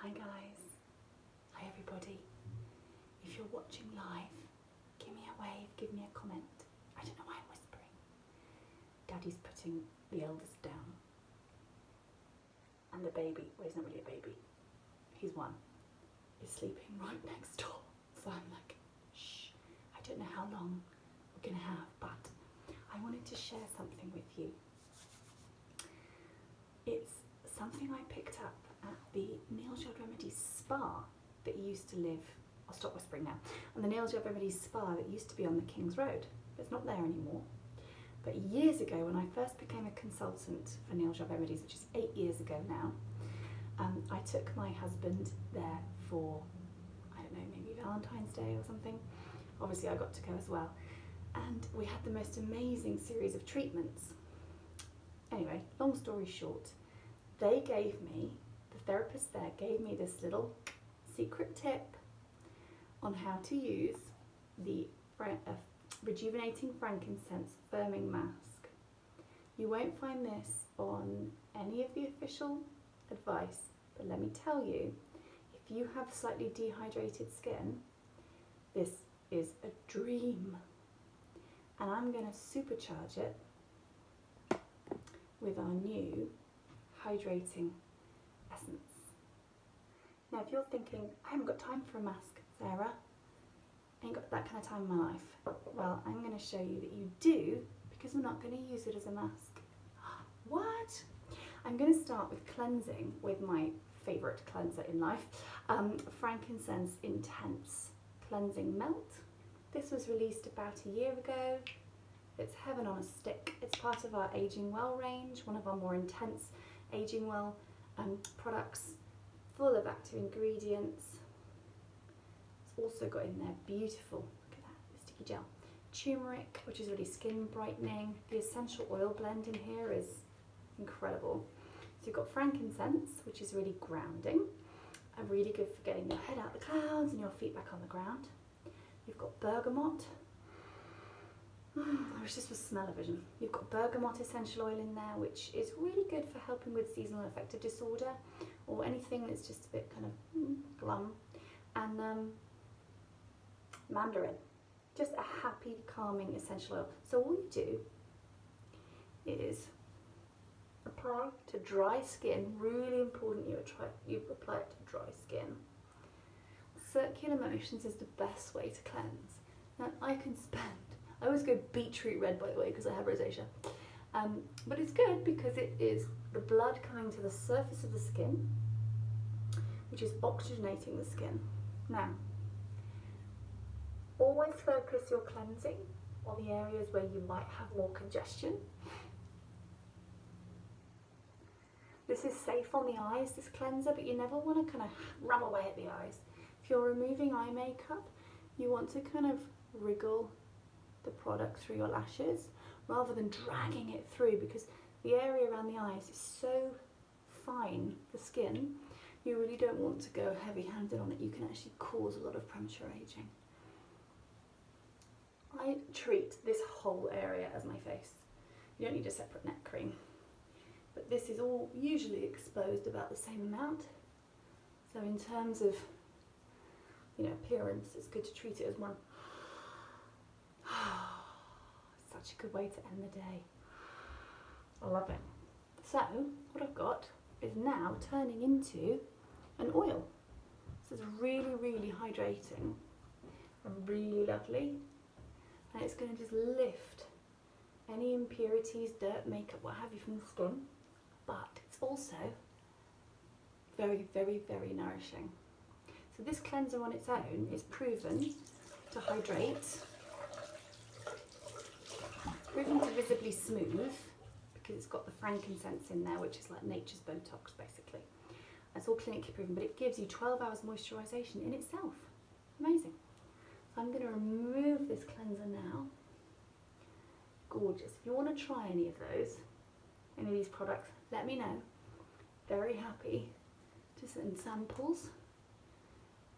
Hi guys, hi everybody. If you're watching live, give me a wave, give me a comment. I don't know why I'm whispering. Daddy's putting the eldest down. And the baby, well he's not really a baby, he's one, is sleeping right next door. So I'm like, shh, I don't know how long we're gonna have, but I wanted to share something with you. It's something I picked up at the Neal Remedies spa that used to live, I'll stop whispering now, on the Neal Remedies spa that used to be on the King's Road. It's not there anymore. But years ago, when I first became a consultant for Neal Remedies, which is 8 years ago now, I took my husband there for, I don't know, maybe Valentine's Day or something. Obviously I got to go as well. And we had the most amazing series of treatments. Anyway, long story short, they gave me, the therapist there gave me this little secret tip on how to use the Rejuvenating Frankincense Firming Mask. You won't find this on any of the official advice, but let me tell you, if you have slightly dehydrated skin, this is a dream. And I'm going to supercharge it with our new Hydrating Essence. Now if you're thinking, I haven't got time for a mask, Sarah, I ain't got that kind of time in my life. Well, I'm going to show you that you do, because we're not going to use it as a mask. What? I'm going to start with cleansing with my favourite cleanser in life, Frankincense Intense Cleansing Melt. This was released about a year ago. It's heaven on a stick. It's part of our Ageing Well range, one of our more intense Ageing Well products, full of active ingredients. It's also got in there beautiful, look at that, the sticky gel, turmeric, which is really skin brightening. The essential oil blend in here is incredible. So you've got frankincense, which is really grounding and really good for getting your head out the clouds and your feet back on the ground. You've got bergamot. I wish this was smell-o-vision. You've got bergamot essential oil in there, which is really good for helping with seasonal affective disorder or anything that's just a bit kind of glum. And mandarin, just a happy, calming essential oil. So all you do is apply to dry skin. Really important you apply it to dry skin. Circular motions is the best way to cleanse. Now I always go beetroot red, by the way, because I have rosacea. But it's good because it is the blood coming to the surface of the skin, which is oxygenating the skin. Now, always focus your cleansing on the areas where you might have more congestion. This is safe on the eyes, this cleanser, but you never want to kind of rub away at the eyes. If you're removing eye makeup, you want to kind of wriggle the product through your lashes rather than dragging it through, because the area around the eyes is so fine, the skin, you really don't want to go heavy-handed on it. You can actually cause a lot of premature aging. I treat this whole area as my face. You don't need a separate neck cream, but this is all usually exposed about the same amount. So in terms of, you know, appearance, it's good to treat it as one. Such a good way to end the day. I love it. So what I've got is now turning into an oil. This is really, really hydrating and really lovely. And it's going to just lift any impurities, dirt, makeup, what have you from the skin. But it's also very, very, very nourishing. So this cleanser on its own is proven to hydrate. Proven to visibly smooth because it's got the frankincense in there, which is like nature's Botox basically. It's all clinically proven, but it gives you 12 hours moisturisation in itself. Amazing. So I'm going to remove this cleanser now. Gorgeous. If you want to try any of these products, let me know. Very happy to send samples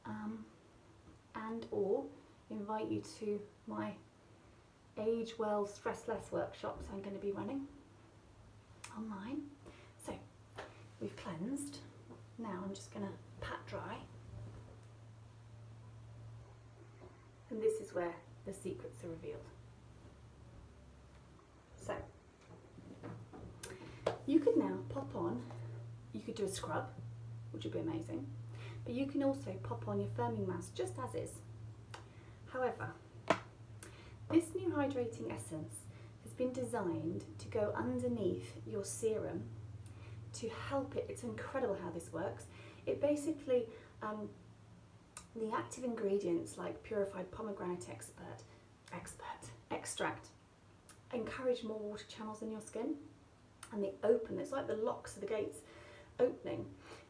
and or invite you to my Age Well Stress Less workshops I'm going to be running online. So we've cleansed. Now now I'm just going to pat dry. And this is where the secrets are revealed. So, you could now pop on, you could do a scrub, which would be amazing, but you can also pop on your firming mask just as is. However, this new hydrating essence has been designed to go underneath your serum to help it. It's incredible how this works. It basically, the active ingredients like purified pomegranate extract encourage more water channels in your skin, and they open. It's like the locks of the gates opening,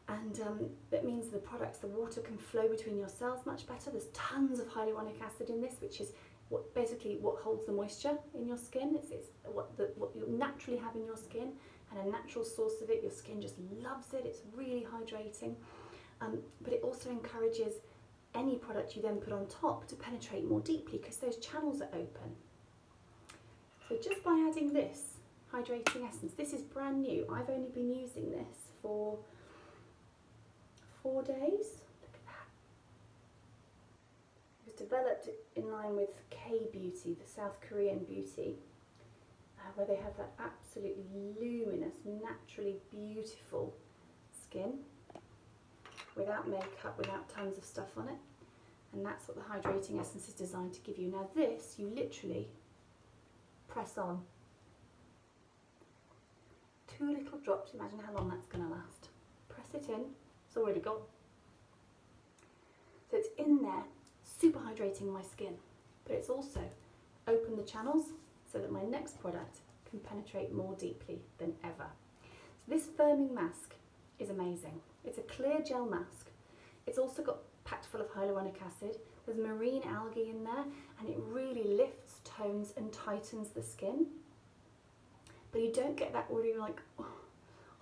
and that means the water can flow between your cells much better. There's tons of hyaluronic acid in this, which is what holds the moisture in your skin. It's what you naturally have in your skin, and a natural source of it. Your skin just loves it. It's really hydrating, but it also encourages any product you then put on top to penetrate more deeply because those channels are open. So just by adding this hydrating essence, this is brand new. I've only been using this for 4 days. Look at that. It was developed in line with K-beauty, the South Korean beauty, where they have that absolutely luminous, naturally beautiful skin without makeup, without tons of stuff on it. And that's what the hydrating essence is designed to give you. Now this, you literally press on. 2 little drops, imagine how long that's going to last. Press it in, it's already gone. So it's in there, super hydrating my skin, but it's also opened the channels so that my next product can penetrate more deeply than ever. So this firming mask is amazing. It's a clear gel mask. It's also got packed full of hyaluronic acid. There's marine algae in there, and it really lifts, tones and tightens the skin. But you don't get that really like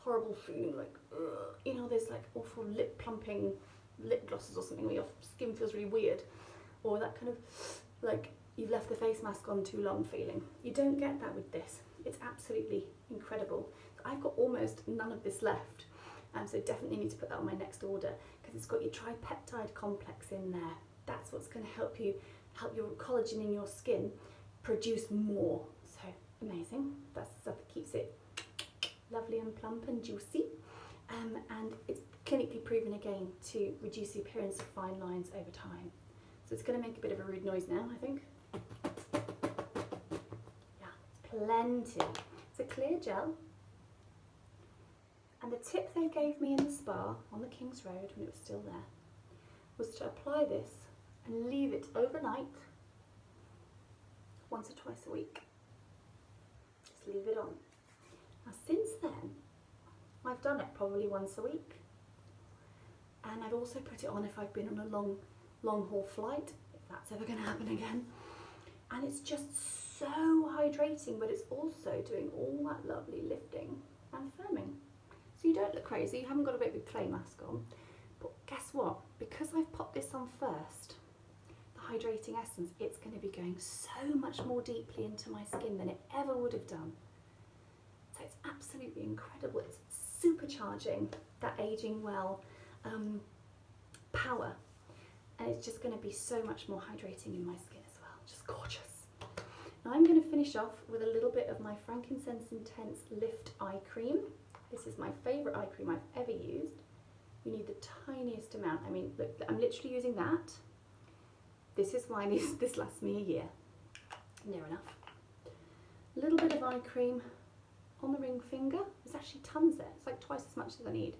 horrible feeling like, you know, there's like awful lip plumping lip glosses or something where your skin feels really weird, or that kind of like you've left the face mask on too long feeling. You don't get that with this. It's absolutely incredible. I've got almost none of this left, so definitely need to put that on my next order because it's got your tripeptide complex in there. That's what's going to help your collagen in your skin produce more. So amazing. That's the stuff that keeps it lovely and plump and juicy, and it's clinically proven again to reduce the appearance of fine lines over time. So it's going to make a bit of a rude noise now, I think. Yeah, plenty. It's a clear gel. And the tip they gave me in the spa on the King's Road when it was still there was to apply this and leave it overnight, once or twice a week. Just leave it on. Now since then, I've done it probably once a week. And I've also put it on if I've been on a long haul flight, if that's ever going to happen again. And it's just so hydrating, but it's also doing all that lovely lifting and firming. So you don't look crazy, you haven't got a bit of a clay mask on. But guess what? Because I've popped this on first, the hydrating essence, it's going to be going so much more deeply into my skin than it ever would have done. So it's absolutely incredible. It's supercharging that aging well power. And it's just going to be so much more hydrating in my skin as well. Just gorgeous. Now I'm going to finish off with a little bit of my Frankincense Intense Lift Eye Cream. This is my favourite eye cream I've ever used. You need the tiniest amount. I mean, look, I'm literally using that. This is why this lasts me a year. Near enough. A little bit of eye cream on the ring finger. There's actually tons there. It's like twice as much as I need.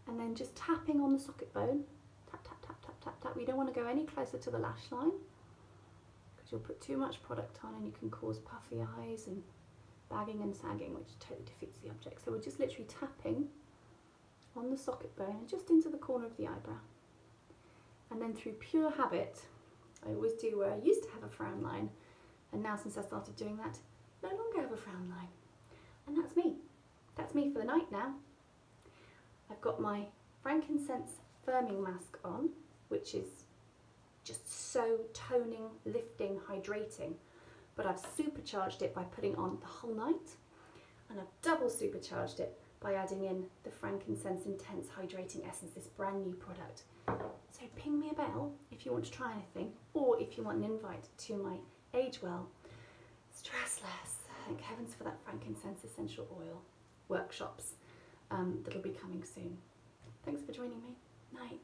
And then just tapping on the socket bone. Tap, tap, tap, tap, tap, tap. We don't want to go any closer to the lash line because you'll put too much product on and you can cause puffy eyes and bagging and sagging, which totally defeats the object. So we're just literally tapping on the socket bone and just into the corner of the eyebrow. And then through pure habit, I always do where I used to have a frown line, and now since I started doing that, no longer have a frown line. And that's me. That's me for the night now. I've got my frankincense firming mask on, which is just so toning, lifting, hydrating. But I've supercharged it by putting on the whole night, and I've double supercharged it by adding in the Frankincense Intense Hydrating Essence, this brand new product. So ping me a bell if you want to try anything, or if you want an invite to my Age Well, Stress Less, thank heavens for that frankincense essential oil workshops that'll be coming soon. Thanks for joining me. Night.